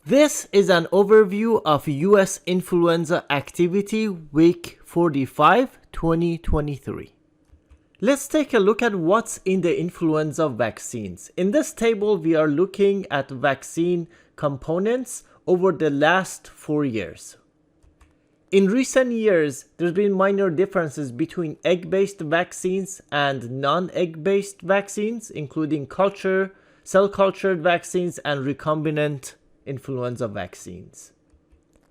This is an overview of US influenza activity week 45, 2023. Let's take a look at what's in the influenza vaccines. In this table, we are looking at vaccine components over the last 4 years. In recent years, there's been minor differences between egg-based vaccines and non-egg-based vaccines, including cell-cultured vaccines and recombinant influenza vaccines.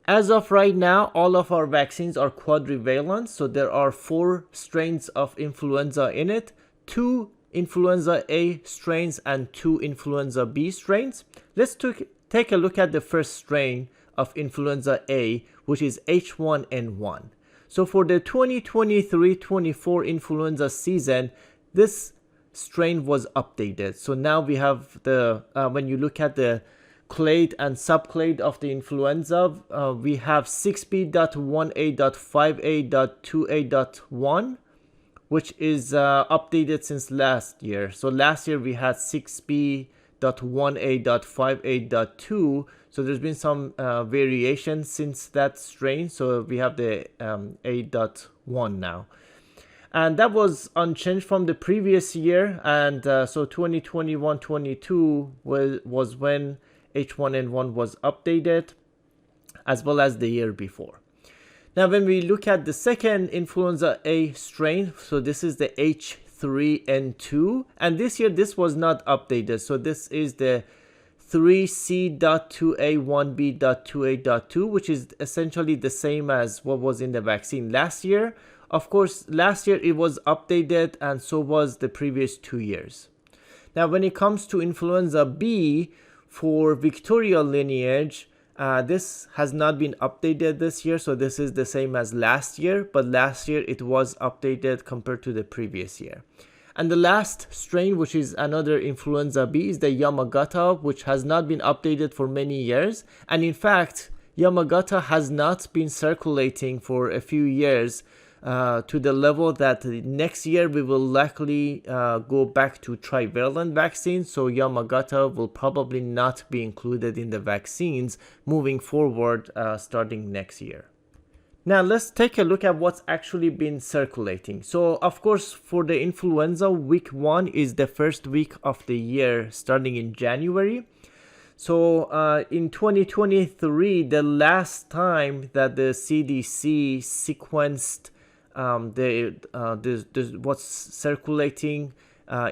As of right now, all of our vaccines are quadrivalent, so there are 4 strains of influenza in it, 2 influenza A strains and 2 influenza B strains. Let's take a look at the first strain of influenza A, which is H1N1. So for the 2023-24 influenza season, this strain was updated. So now we have when you look at the clade and subclade of the influenza, we have 6B.1A.5A.2A.1, which is updated since last year. So last year we had 6B.1A.5A.2, so there's been some variation since that strain. So we have the A.1 now. And that was unchanged from the previous year. And so 2021-22 was when H1N1 was updated, as well as the year before. Now, when we look at the second influenza A strain, so this is the H3N2, and this year this was not updated. So this is the 3C.2A1B.2A.2, which is essentially the same as what was in the vaccine last year. Of course, last year it was updated, and so was the previous 2 years. Now, when it comes to influenza B, for Victoria lineage, this has not been updated this year, so this is the same as last year, but last year it was updated compared to the previous year. And the last strain, which is another influenza B, is the Yamagata, which has not been updated for many years. And in fact, Yamagata has not been circulating for a few years, to the level that next year we will likely go back to trivalent vaccines. So Yamagata will probably not be included in the vaccines moving forward starting next year. Now let's take a look at what's actually been circulating. So of course, for the influenza, week 1 is the first week of the year starting in January. So in 2023, the last time that the CDC sequenced what's circulating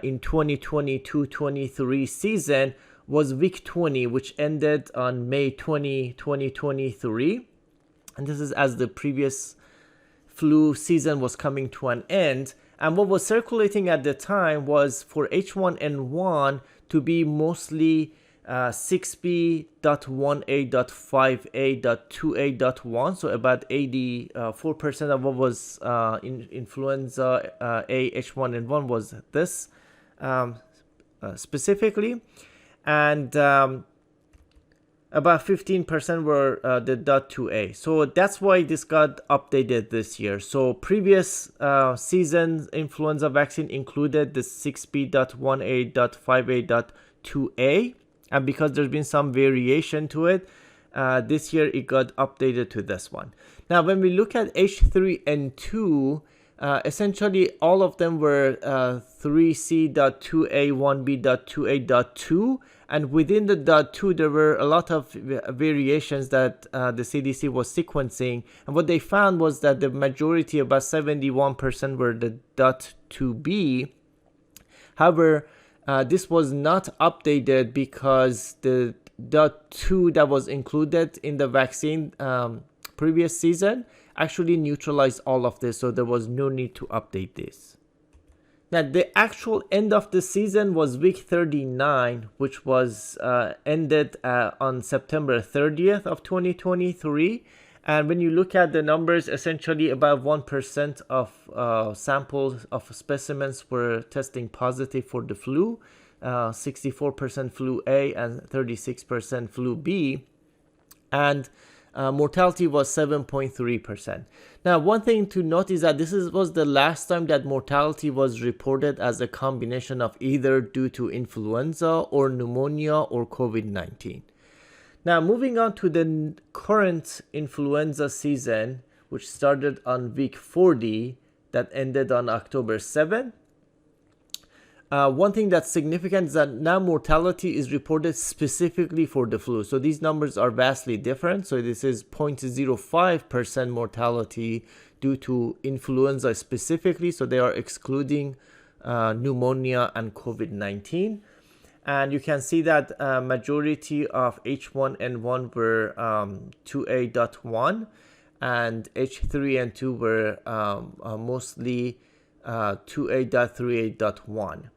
in 2022-23 season was week 20, which ended on May 20, 2023. And this is as the previous flu season was coming to an end. And what was circulating at the time was for H1N1 to be mostly 6B.1A.5A.2A.1, so about 84% of what was in influenza A H1N1 was this specifically, and about 15% were the .2A. So that's why this got updated this year. So previous season influenza vaccine included the 6B.1A.5A.2A. And because there's been some variation to it, this year it got updated to this one. Now, when we look at H3N2, essentially all of them were 3C.2A1B.2A.2. And within the .2, there were a lot of variations that the CDC was sequencing. And what they found was that the majority, about 71%, were the .2B. However, this was not updated because the .2 that was included in the vaccine previous season actually neutralized all of this, so there was no need to update this. Now, the actual end of the season was week 39, which was ended on September 30th of 2023. And when you look at the numbers, essentially about 1% of samples of specimens were testing positive for the flu, 64% flu A and 36% flu B. And mortality was 7.3%. Now, one thing to note is that this was the last time that mortality was reported as a combination of either due to influenza or pneumonia or COVID-19. Now, moving on to the current influenza season, which started on week 40, that ended on October 7. One thing that's significant is that now mortality is reported specifically for the flu. So these numbers are vastly different. So this is 0.05% mortality due to influenza specifically. So they are excluding pneumonia and COVID-19. And you can see that majority of H1N1 were 2A.1 and H3N2 were mostly 2A.3A.1.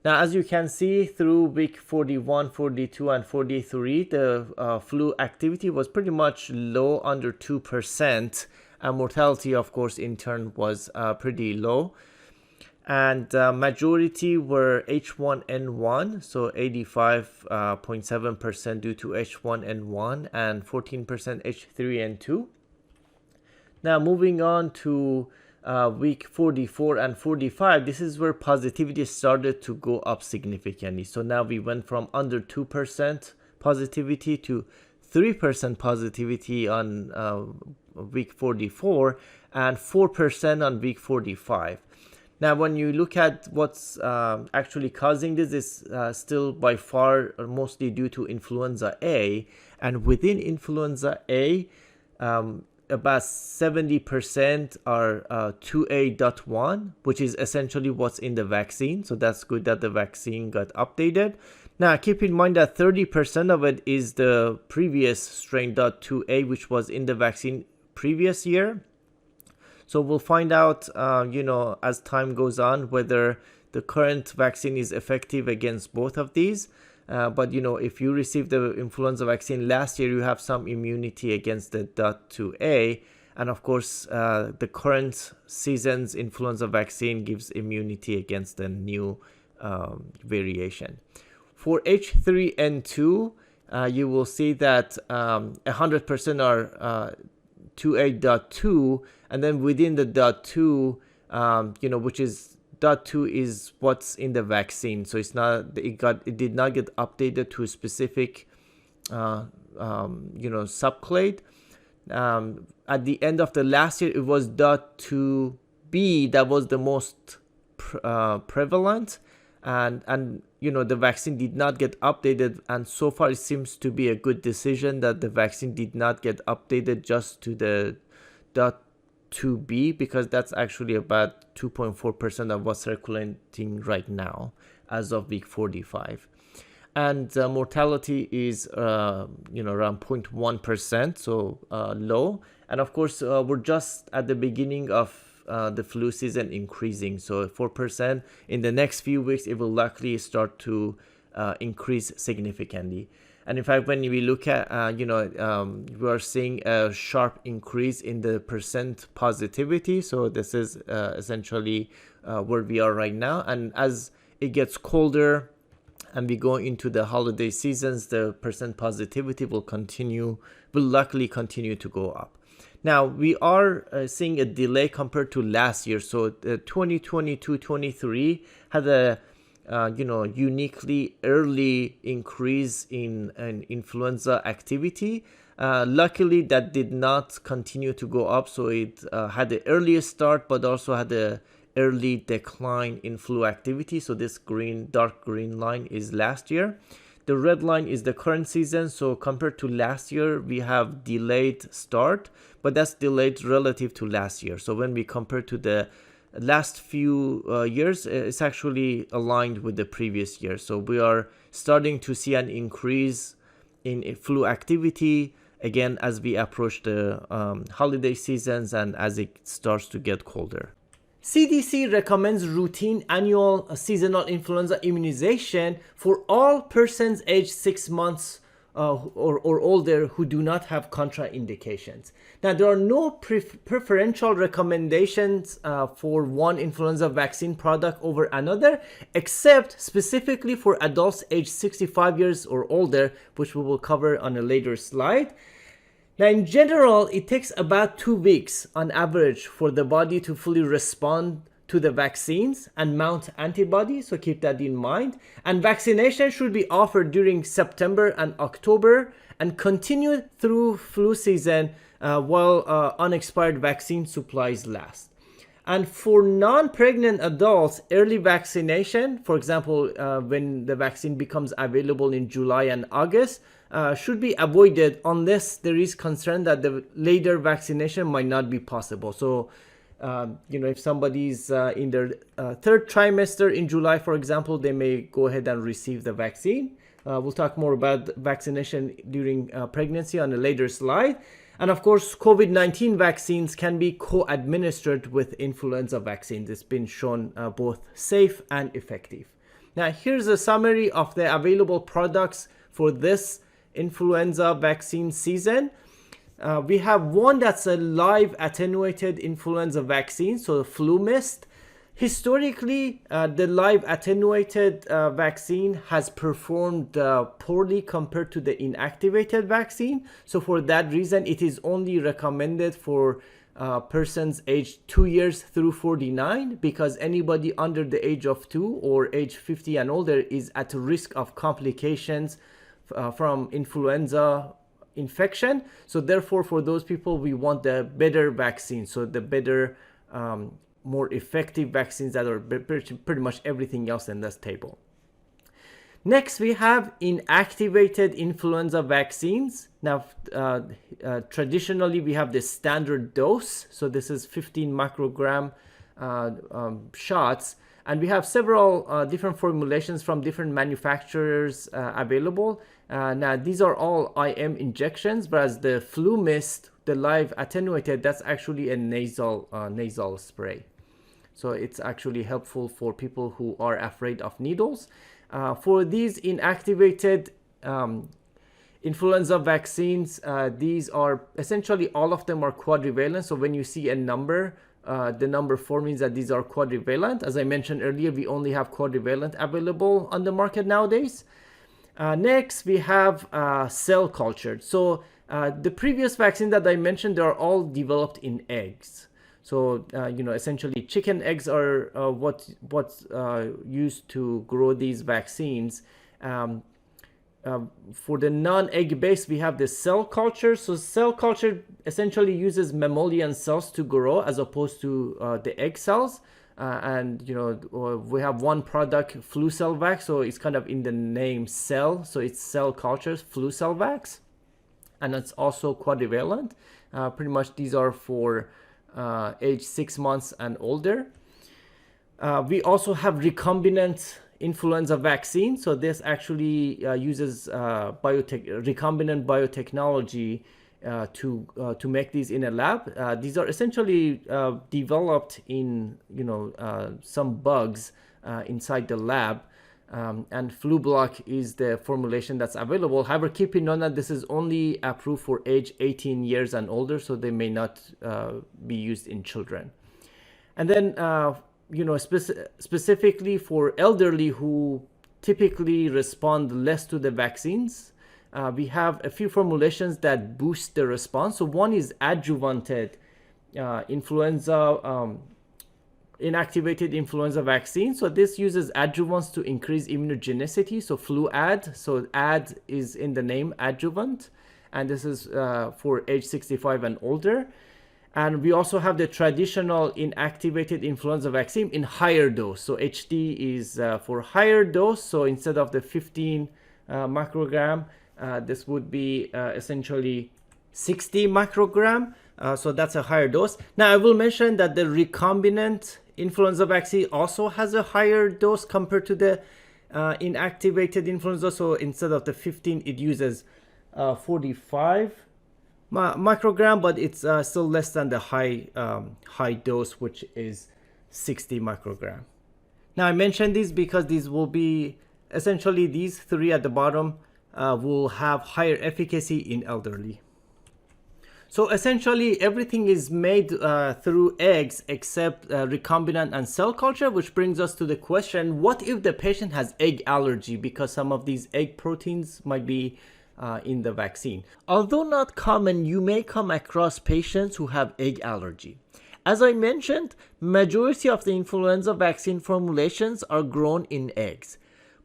Now, as you can see, through week 41, 42, and 43, the flu activity was pretty much low, under 2%, and mortality, of course, in turn was pretty low. And majority were H1N1, so 85.7% due to H1N1 and 14% H3N2. Now, moving on to week 44 and 45, this is where positivity started to go up significantly. So now we went from under 2% positivity to 3% positivity on week 44 and 4% on week 45. Now, when you look at what's actually causing this, is still by far mostly due to influenza A. And within influenza A, about 70% are 2A.1, which is essentially what's in the vaccine. So that's good that the vaccine got updated. Now, keep in mind that 30% of it is the previous strain .2A, which was in the vaccine previous year. So we'll find out, as time goes on, whether the current vaccine is effective against both of these. But, if you received the influenza vaccine last year, you have some immunity against the .2A. And of course, the current season's influenza vaccine gives immunity against the new variation. For H3N2, you will see that 100% are 2A.2, and then within the .2, which is .2 is what's in the vaccine. So it did not get updated to a specific subclade. At the end of the last year, it was .2B that was the most prevalent, and the vaccine did not get updated, and so far it seems to be a good decision that the vaccine did not get updated just to the .2B, because that's actually about 2.4% of what's circulating right now as of week 45. And mortality is around 0.1%, so low. And of course, we're just at the beginning of the flu season increasing. So 4% in the next few weeks, it will likely start to increase significantly. And in fact, when we look at, we are seeing a sharp increase in the percent positivity. So this is essentially where we are right now. And as it gets colder and we go into the holiday seasons, the percent positivity will likely continue to go up. Now, we are seeing a delay compared to last year. So 2022-23 had a uniquely early increase in influenza activity. Luckily, that did not continue to go up. So it had the earliest start, but also had the early decline in flu activity. So this dark green line is last year. The red line is the current season. So compared to last year, we have delayed start, but that's delayed relative to last year. So when we compare to the last few years, it's actually aligned with the previous year. So we are starting to see an increase in flu activity again as we approach the holiday seasons and as it starts to get colder. CDC recommends routine annual seasonal influenza immunization for all persons aged 6 months or older who do not have contraindications. Now, there are no preferential recommendations for one influenza vaccine product over another, except specifically for adults aged 65 years or older, which we will cover on a later slide. Now, in general, it takes about 2 weeks on average for the body to fully respond to the vaccines and mount antibodies, so keep that in mind. And vaccination should be offered during September and October and continue through flu season while unexpired vaccine supplies last. And for non-pregnant adults, early vaccination, for example, when the vaccine becomes available in July and August, should be avoided unless there is concern that the later vaccination might not be possible. So, if somebody's in their third trimester in July, for example, they may go ahead and receive the vaccine. We'll talk more about vaccination during pregnancy on a later slide. And of course, COVID-19 vaccines can be co-administered with influenza vaccines. It's been shown both safe and effective. Now, here's a summary of the available products for this influenza vaccine season. We have one that's a live attenuated influenza vaccine, so FluMist. Historically, the live attenuated vaccine has performed poorly compared to the inactivated vaccine. So for that reason, it is only recommended for persons aged 2 years through 49, because anybody under the age of 2 or age 50 and older is at risk of complications from influenza infection. So therefore, for those people, we want the better vaccine. So the better more effective vaccines that are pretty much everything else in this table. Next, we have inactivated influenza vaccines. Now, traditionally, we have the standard dose. So this is 15 microgram shots. And we have several different formulations from different manufacturers available. Now, these are all IM injections, whereas the FluMist, the live attenuated, that's actually a nasal spray. So it's actually helpful for people who are afraid of needles. For these inactivated influenza vaccines, these are essentially all of them are quadrivalent. So when you see a number, the number 4 means that these are quadrivalent. As I mentioned earlier, we only have quadrivalent available on the market nowadays. Next, we have cell cultured. So the previous vaccine that I mentioned, they are all developed in eggs. So, essentially chicken eggs are what's used to grow these vaccines. For the non-egg based, we have the cell culture. So cell culture essentially uses mammalian cells to grow as opposed to the egg cells. We have one product, FluCellVax, so it's kind of in the name cell. So it's cell cultures, FluCellVax. And it's also quadrivalent. Pretty much these are for age 6 months and older. We also have recombinant influenza vaccine. So this actually uses recombinant biotechnology to make these in a lab. These are essentially developed in some bugs inside the lab. And FluBlock is the formulation that's available. However, keep in mind that this is only approved for age 18 years and older, so they may not be used in children. And then, specifically for elderly who typically respond less to the vaccines, we have a few formulations that boost the response. So one is adjuvanted inactivated influenza vaccine. So this uses adjuvants to increase immunogenicity. So FluAd, so ad is in the name, adjuvant, and this is for age 65 and older. And we also have the traditional inactivated influenza vaccine in higher dose. So HD is for higher dose. So instead of the 15 microgram, this would be essentially 60 microgram. So that's a higher dose. Now I will mention that the recombinant influenza vaccine also has a higher dose compared to the inactivated influenza. So instead of the 15, it uses 45 microgram, but it's still less than the high dose, which is 60 microgram. Now I mentioned these because these will be essentially these three at the bottom will have higher efficacy in elderly. So essentially everything is made through eggs except recombinant and cell culture, which brings us to the question, what if the patient has egg allergy, because some of these egg proteins might be in the vaccine. Although not common, you may come across patients who have egg allergy. As I mentioned, majority of the influenza vaccine formulations are grown in eggs.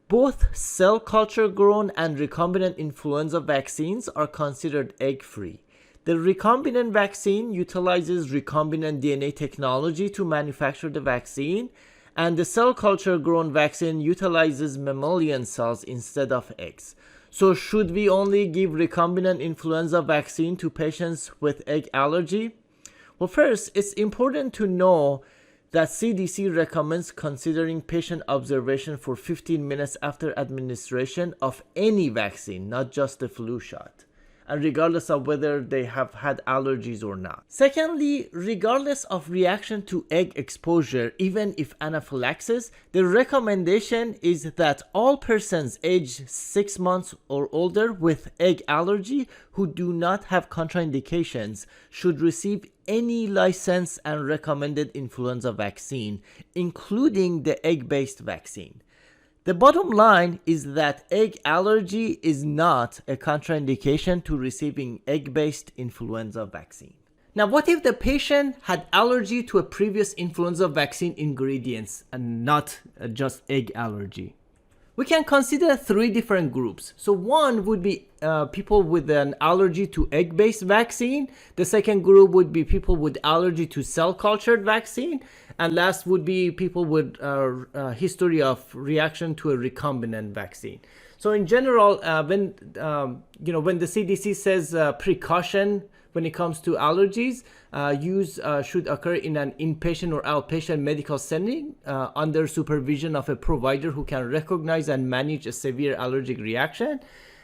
Both cell culture grown and recombinant influenza vaccines are considered egg-free. The recombinant vaccine utilizes recombinant DNA technology to manufacture the vaccine, and the cell culture grown vaccine utilizes mammalian cells instead of eggs. So should we only give recombinant influenza vaccine to patients with egg allergy? Well, first, it's important to know that CDC recommends considering patient observation for 15 minutes after administration of any vaccine, not just the flu shot, and regardless of whether they have had allergies or not. Secondly, regardless of reaction to egg exposure, even if anaphylaxis, the recommendation is that all persons aged 6 months or older with egg allergy who do not have contraindications should receive any licensed and recommended influenza vaccine, including the egg-based vaccine. The bottom line is that egg allergy is not a contraindication to receiving egg-based influenza vaccine. Now, what if the patient had allergy to a previous influenza vaccine ingredients and not just egg allergy? We can consider 3 different groups. So one would be people with an allergy to egg-based vaccine. The second group would be people with allergy to cell-cultured vaccine. And last would be people with history of reaction to a recombinant vaccine. So in general, when the CDC says precaution when it comes to allergies, use should occur in an inpatient or outpatient medical setting under supervision of a provider who can recognize and manage a severe allergic reaction.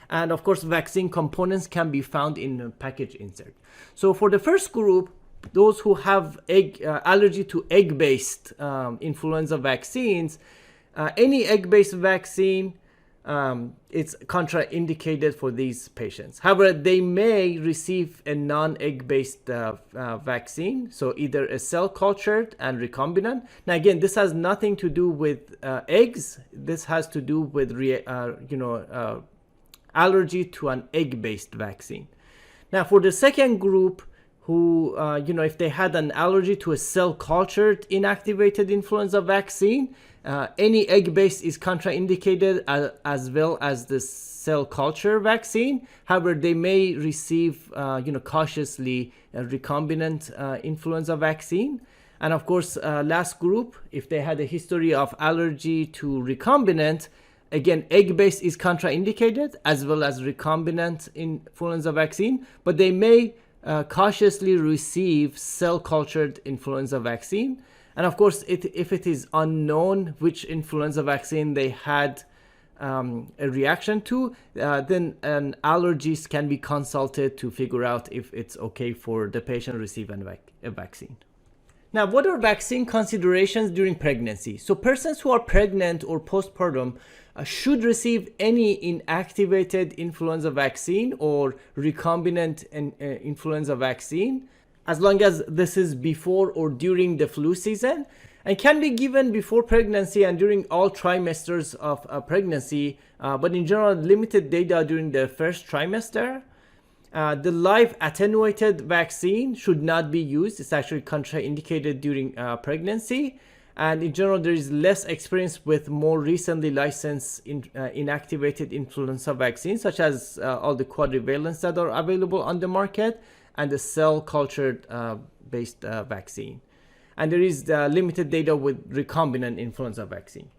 And of course, vaccine components can be found in a package insert. So for the first group, those who have allergy to egg-based influenza vaccines, any egg-based vaccine, it's contraindicated for these patients. However, they may receive a non-egg-based vaccine, so either a cell-cultured and recombinant. Now, again, this has nothing to do with eggs. This has to do with allergy to an egg-based vaccine. Now, for the second group, who, if they had an allergy to a cell-cultured inactivated influenza vaccine, any egg-based is contraindicated as well as the cell culture vaccine. However, they may receive, cautiously a recombinant influenza vaccine. And of course, last group, if they had a history of allergy to recombinant, again, egg-based is contraindicated as well as recombinant influenza vaccine, but they may cautiously receive cell-cultured influenza vaccine. And of course, if it is unknown which influenza vaccine they had a reaction to, then an allergist can be consulted to figure out if it's okay for the patient to receive a vaccine. Now, what are vaccine considerations during pregnancy? So persons who are pregnant or postpartum should receive any inactivated influenza vaccine or recombinant influenza vaccine, as long as this is before or during the flu season, and can be given before pregnancy and during all trimesters of pregnancy, but in general, limited data during the first trimester. The live attenuated vaccine should not be used. It's actually contraindicated during pregnancy. And in general, there is less experience with more recently licensed inactivated influenza vaccines, such as all the quadrivalents that are available on the market and the cell cultured based vaccine. And there is limited data with recombinant influenza vaccine.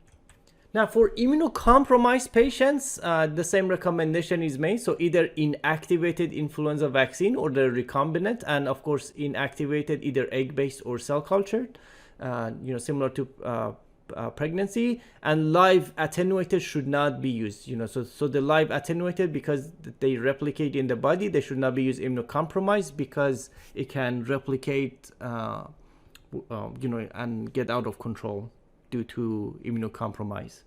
Now, for immunocompromised patients, the same recommendation is made. So either inactivated influenza vaccine or the recombinant, and of course, inactivated either egg-based or cell-cultured, similar to pregnancy. And live attenuated should not be used. So the live attenuated, because they replicate in the body, they should not be used immunocompromised because it can replicate, and get out of control due to immunocompromise.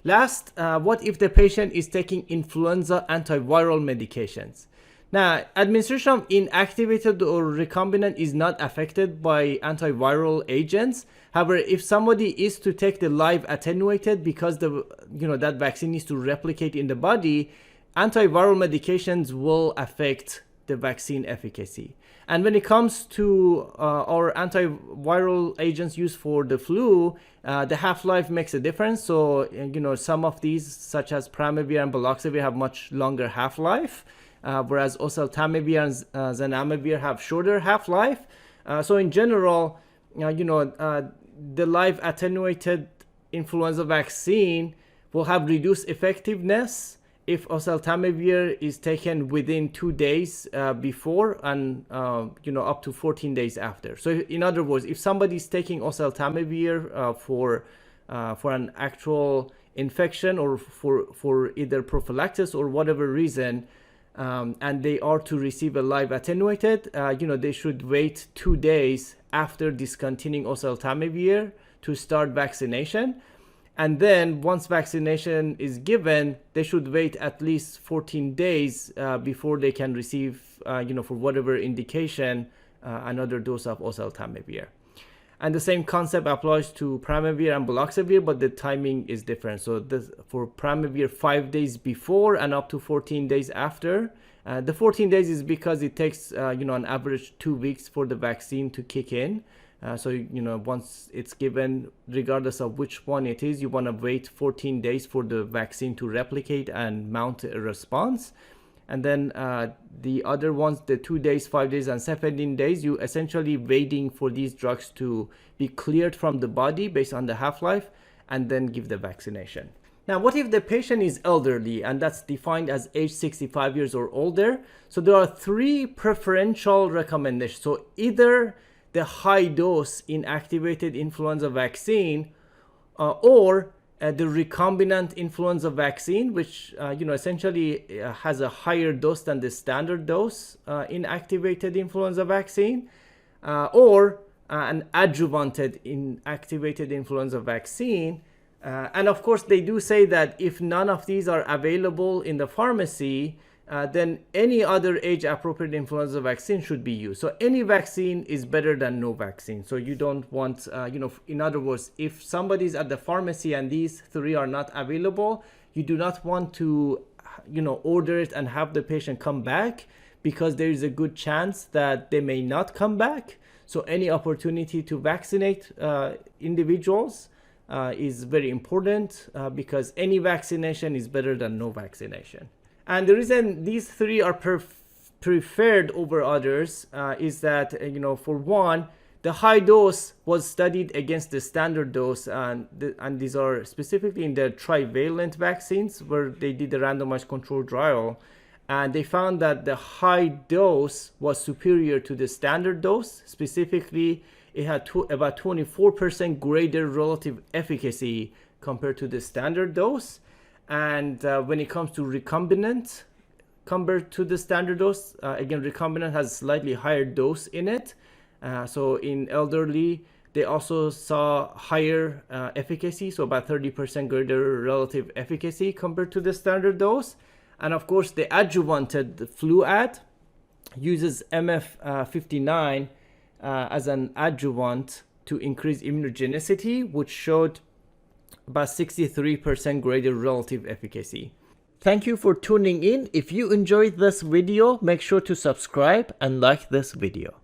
Last, what if the patient is taking influenza antiviral medications? Now, administration of inactivated or recombinant is not affected by antiviral agents. However, if somebody is to take the live attenuated because that vaccine needs to replicate in the body, antiviral medications will affect the vaccine efficacy. And when it comes to our antiviral agents used for the flu, the half-life makes a difference. So, some of these, such as Pramivir and Baloxavir, have much longer half-life, whereas oseltamivir and zanamivir have shorter half-life. So in general, the live attenuated influenza vaccine will have reduced effectiveness if oseltamivir is taken within 2 days before and up to 14 days after. So in other words, if somebody is taking oseltamivir for an actual infection or for either prophylaxis or whatever reason, and they are to receive a live attenuated, they should wait 2 days after discontinuing oseltamivir to start vaccination. And then once vaccination is given, they should wait at least 14 days before they can receive, for whatever indication, another dose of oseltamivir. And the same concept applies to Pramivir and Baloxavir, but the timing is different. So for Pramivir, 5 days before and up to 14 days after. The 14 days is because it takes, on average 2 weeks for the vaccine to kick in. So once it's given, regardless of which one it is, you want to wait 14 days for the vaccine to replicate and mount a response. And then the other ones, the 2 days, 5 days, and 17 days, you essentially waiting for these drugs to be cleared from the body based on the half-life, and then give the vaccination. Now, what if the patient is elderly, and that's defined as age 65 years or older? So there are 3 preferential recommendations. So either the high dose inactivated influenza vaccine or the recombinant influenza vaccine, which essentially has a higher dose than the standard dose inactivated influenza vaccine, or an adjuvanted inactivated influenza vaccine. And of course, they do say that if none of these are available in the pharmacy, then any other age-appropriate influenza vaccine should be used. So any vaccine is better than no vaccine. So you don't want, in other words, if somebody's at the pharmacy and these 3 are not available, you do not want to, order it and have the patient come back, because there is a good chance that they may not come back. So any opportunity to vaccinate individuals is very important, because any vaccination is better than no vaccination. And the reason these 3 are preferred over others is that, for one, the high dose was studied against the standard dose, and these are specifically in the trivalent vaccines where they did a randomized controlled trial, and they found that the high dose was superior to the standard dose. Specifically, it had about 24% greater relative efficacy compared to the standard dose. And when it comes to recombinant compared to the standard dose, again, recombinant has slightly higher dose in it. So in elderly, they also saw higher efficacy, so about 30% greater relative efficacy compared to the standard dose. And of course, the adjuvanted FluAd uses MF59 as an adjuvant to increase immunogenicity, which showed about 63% greater relative efficacy. Thank you for tuning in. If you enjoyed this video, make sure to subscribe and like this video.